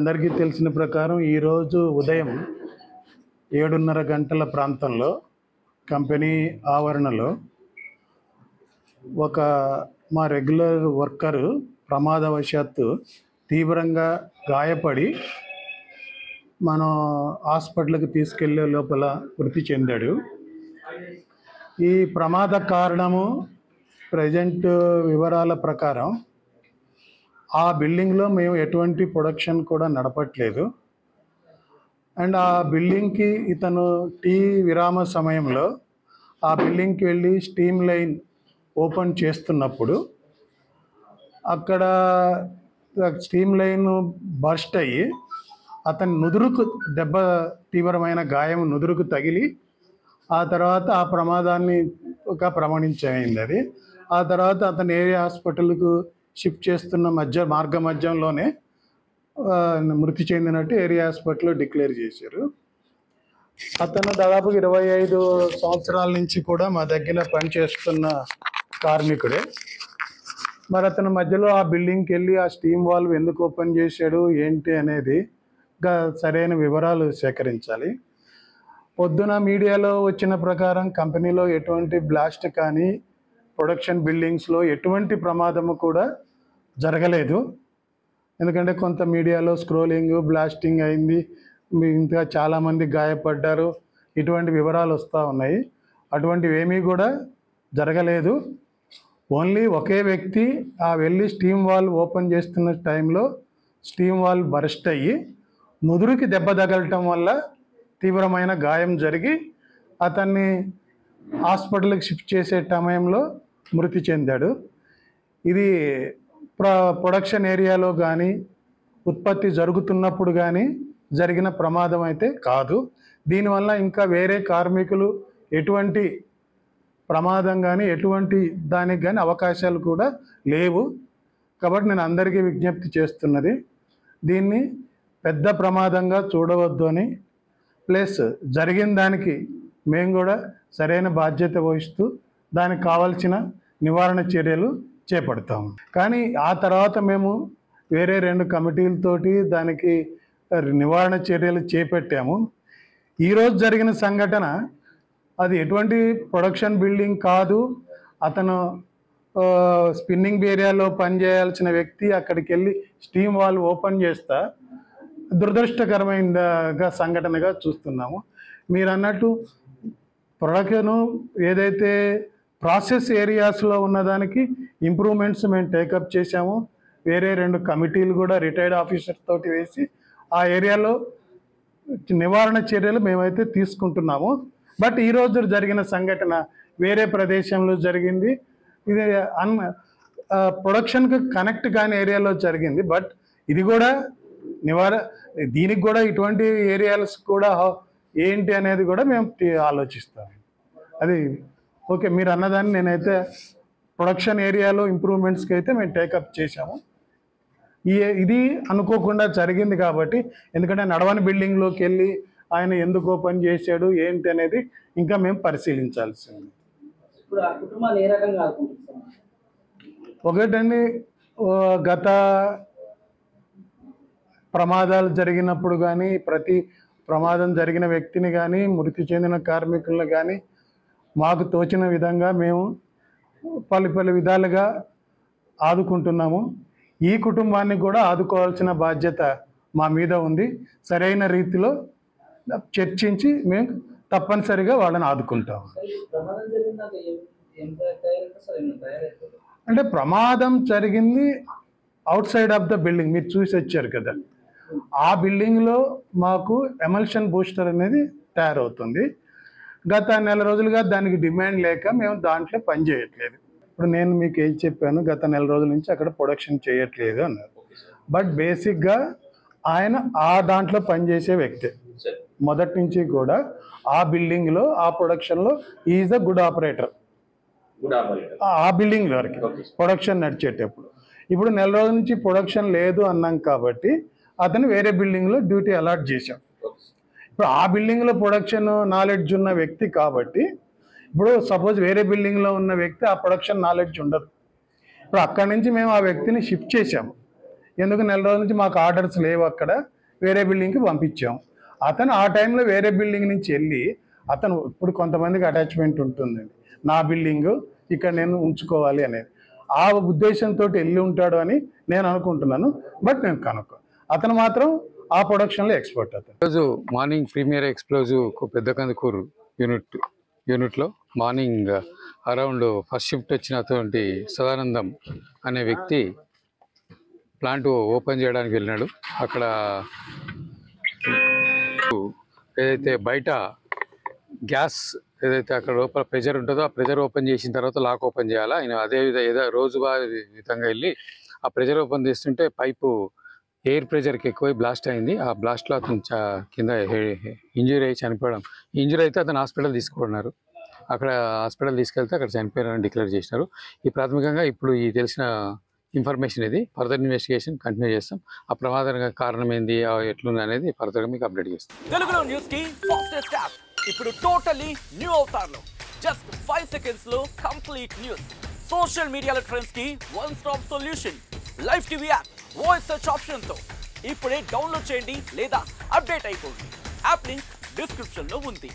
అందరికీ తెలిసిన ప్రకారం ఈరోజు ఉదయం 7:30 గంటల ప్రాంతంలో కంపెనీ ఆవరణలో ఒక మా రెగ్యులర్ వర్కరు ప్రమాదవశాత్తు తీవ్రంగా గాయపడి మనం హాస్పిటల్కి తీసుకెళ్లే లోపల మృతి చెందాడు. ఈ ప్రమాద కారణము ప్రజెంట్ వివరాల ప్రకారం ఆ బిల్డింగ్లో మేము ఎటువంటి ప్రొడక్షన్ కూడా నడపట్లేదు. అండ్ ఆ బిల్డింగ్కి ఇతను టీ విరామ సమయంలో ఆ బిల్డింగ్కి వెళ్ళి స్టీమ్ లైన్ ఓపెన్ చేస్తున్నప్పుడు అక్కడ స్టీమ్ లైన్ బర్స్ట్ అయ్యి అతని నుదురుకు దెబ్బ, తీవ్రమైన గాయం నుదురుకు తగిలి ఆ తర్వాత ఆ ప్రమాదాన్ని ప్రమాణించమైంది. అది ఆ తర్వాత అతను ఏరియా హాస్పిటల్కు షిఫ్ట్ చేస్తున్న మార్గ మధ్యంలోనే మృతి చెందినట్టు ఏరియా హాస్పిటల్లో డిక్లేర్ చేశారు. అతను దాదాపు 25 సంవత్సరాల నుంచి కూడా మా దగ్గర పనిచేస్తున్న కార్మికుడే. మరి అతను మధ్యలో ఆ బిల్డింగ్కి వెళ్ళి ఆ స్టీమ్ వాల్వ్ ఎందుకు ఓపెన్ చేశాడు ఏంటి అనేది సరైన వివరాలు సేకరించాలి. పొద్దున మీడియాలో వచ్చిన ప్రకారం కంపెనీలో ఎటువంటి బ్లాస్ట్ కానీ ప్రొడక్షన్ బిల్డింగ్స్లో ఎటువంటి ప్రమాదము కూడా జరగలేదు. ఎందుకంటే కొంత మీడియాలో స్క్రోలింగ్, బ్లాస్టింగ్ అయింది, ఇంకా చాలామంది గాయపడ్డారు, ఇటువంటి వివరాలు వస్తూ ఉన్నాయి. అటువంటివి ఏమీ కూడా జరగలేదు. ఓన్లీ ఒకే వ్యక్తి వెళ్ళి స్టీమ్ వాల్వ్ ఓపెన్ చేస్తున్న టైంలో స్టీమ్ వాల్వ్ బరస్ట్ అయ్యి ముదురుకి దెబ్బ తగలటం వల్ల తీవ్రమైన గాయం జరిగి అతన్ని హాస్పిటల్కి షిఫ్ట్ చేసే సమయంలో మృతి చెందాడు. ఇది ప్రొడక్షన్ ఏరియాలో కానీ ఉత్పత్తి జరుగుతున్నప్పుడు కానీ జరిగిన ప్రమాదం అయితే కాదు. దీనివల్ల ఇంకా వేరే కార్మికులు ఎటువంటి ప్రమాదం కానీ ఎటువంటి దానికి కానీ అవకాశాలు కూడా లేవు. కాబట్టి నేను అందరికీ విజ్ఞప్తి చేస్తున్నది, దీన్ని పెద్ద ప్రమాదంగా చూడవద్దు అని, ప్లస్ జరిగిన దానికి మేము కూడా సరైన బాధ్యత వహిస్తూ దానికి కావాల్సిన నివారణ చర్యలు చేపడతాము. కానీ ఆ తర్వాత మేము వేరే 2 కమిటీలతోటి దానికి నివారణ చర్యలు చేపట్టాము. ఈరోజు జరిగిన సంఘటన అది ఎటువంటి ప్రొడక్షన్ బిల్డింగ్ కాదు. అతను స్పిన్నింగ్ ఏరియాలో పనిచేయాల్సిన వ్యక్తి అక్కడికి వెళ్ళి స్టీమ్ వాల్వ్ ఓపెన్ చేస్తా దురదృష్టకరమైన సంఘటనగా చూస్తున్నాము. మీరు అన్నట్టు ప్రొడక్షన్ ఏదైతే ప్రాసెస్ ఏరియాస్లో ఉన్నదానికి ఇంప్రూవ్మెంట్స్ మేము టేకప్ చేశాము. వేరే 2 కమిటీలు కూడా రిటైర్డ్ ఆఫీసర్ తోటి వేసి ఆ ఏరియాలో నివారణ చర్యలు మేమైతే తీసుకుంటున్నాము. బట్ ఈరోజు జరిగిన సంఘటన వేరే ప్రదేశంలో జరిగింది. ఇది ప్రొడక్షన్కి కనెక్ట్ కాని ఏరియాలో జరిగింది. బట్ ఇది కూడా దీనికి కూడా ఇటువంటి ఏరియాస్ కూడా ఏంటి అనేది కూడా మేము ఆలోచిస్తాము. అది ఓకే, మీరు అన్నదాన్ని నేనైతే ప్రొడక్షన్ ఏరియాలో ఇంప్రూవ్మెంట్స్కి అయితే మేము టేకప్ చేశాము. ఇది అనుకోకుండా జరిగింది కాబట్టి, ఎందుకంటే నడవని బిల్డింగ్లోకి వెళ్ళి ఆయన ఎందుకు ఓపెన్ చేశాడు ఏంటి అనేది ఇంకా మేము పరిశీలించాల్సింది. ఒకటండి, గత ప్రమాదాలు జరిగినప్పుడు కానీ ప్రతి ప్రమాదం జరిగిన వ్యక్తిని కానీ మృతి చెందిన కార్మికులను కానీ మాకు తోచిన విధంగా మేము పలు విధాలుగా ఆదుకుంటున్నాము. ఈ కుటుంబాన్ని కూడా ఆదుకోవాల్సిన బాధ్యత మా మీద ఉంది. సరైన రీతిలో చర్చించి మేము తప్పనిసరిగా వాళ్ళని ఆదుకుంటాము. అంటే ప్రమాదం జరిగింది out side of the building, మీరు చూసి వచ్చారు కదా. ఆ బిల్డింగ్లో మాకు ఎమల్షన్ బూస్టర్ అనేది తయారవుతుంది. గత 1 నెల రోజులుగా దానికి డిమాండ్ లేక మేము దాంట్లో పని చేయట్లేదు. ఇప్పుడు నేను మీకు ఏం చెప్పాను, గత 1 నెల రోజుల నుంచి అక్కడ ప్రొడక్షన్ చేయట్లేదు అన్నారు. బట్ బేసిక్గా ఆయన ఆ దాంట్లో పనిచేసే వ్యక్తి మొదటి నుంచి కూడా ఆ బిల్డింగ్లో ఆ ప్రొడక్షన్లో ఈజ్ అ గుడ్ ఆపరేటర్. ఆ బిల్డింగ్ వరకు ప్రొడక్షన్ నడిచేటప్పుడు ఇప్పుడు 1 నెల రోజుల నుంచి ప్రొడక్షన్ లేదు అన్నాం కాబట్టి అతను వేరే బిల్డింగ్లో డ్యూటీ అలాట్ చేశాం. ఇప్పుడు ఆ బిల్డింగ్లో ప్రొడక్షన్ నాలెడ్జ్ ఉన్న వ్యక్తి కాబట్టి, ఇప్పుడు సపోజ్ వేరే బిల్డింగ్లో ఉన్న వ్యక్తి ఆ ప్రొడక్షన్ నాలెడ్జ్ ఉండదు. ఇప్పుడు అక్కడి నుంచి మేము ఆ వ్యక్తిని షిఫ్ట్ చేశాము. ఎందుకు 1 నెల రోజుల నుంచి మాకు ఆర్డర్స్ లేవు అక్కడ, వేరే బిల్డింగ్కి పంపించాం. అతను ఆ టైంలో వేరే బిల్డింగ్ నుంచి వెళ్ళి అతను ఇప్పుడు కొంతమందికి అటాచ్మెంట్ ఉంటుందండి, నా బిల్డింగు ఇక్కడ నేను ఉంచుకోవాలి అనేది. ఆ ఉద్దేశంతో వెళ్ళి ఉంటాడు అని నేను అనుకుంటున్నాను. బట్ నేను కనుక్కో, అతను మాత్రం ఆ ప్రొడక్షన్లో ఎక్స్పర్ట్. అతను ఈరోజు మార్నింగ్ ప్రీమియర్ ఎక్స్ప్లోజివ్ పెద్ద కందుకూరు యూనిట్లో మార్నింగ్ అరౌండ్ ఫస్ట్ షిఫ్ట్ వచ్చినటువంటి సదానందం అనే వ్యక్తి ప్లాంట్ ఓపెన్ చేయడానికి వెళ్ళినాడు. అక్కడ ఏదైతే బయట గ్యాస్ ఏదైతే అక్కడ లోపల ప్రెజర్ ఉంటుందో ఆ ప్రెజర్ ఓపెన్ చేసిన తర్వాత లాక్ ఓపెన్ చేయాలా. ఆయన అదే విధంగా రోజువారీ విధంగా వెళ్ళి ఆ ప్రెజర్ ఓపెన్ చేస్తుంటే పైపు ఎయిర్ ప్రెజర్కి ఎక్కువై బ్లాస్ట్ అయింది. ఆ బ్లాస్ట్లో అతను కింద ఇంజురీ అయ్యి చనిపోవడం. ఇంజురీ అయితే అతను హాస్పిటల్ తీసుకున్నారు. అక్కడ హాస్పిటల్ తీసుకెళ్తే అక్కడ చనిపోయారని డిక్లేర్ చేసినారు. ఈ ప్రాథమికంగా ఇప్పుడు ఈ తెలిసిన ఇన్ఫర్మేషన్ ఇది. ఫర్దర్ ఇన్వెస్టిగేషన్ కంటిన్యూ చేస్తాం. ఆ ప్రమాదానికి కారణం ఏంది, ఎట్లుంది అనేది ఫర్దర్గా మీకు అప్డేట్ చేస్తాం. తెలుగులో న్యూస్ కి ఫాస్టెస్ట్ యాప్ ఇప్పుడు టోటలీ న్యూ అవతార్లో జస్ట్ 5 seconds లో కంప్లీట్ న్యూస్. సోషల్ మీడియాలో ట్రెండ్స్ కి one stop solution. Live TV app voice search option తో ఇప్పుడే డౌన్లోడ్ చేయండి లేదా అప్డేట్ అయిపోండి. యాప్ లింక్ డిస్క్రిప్షన్ లో ఉంది.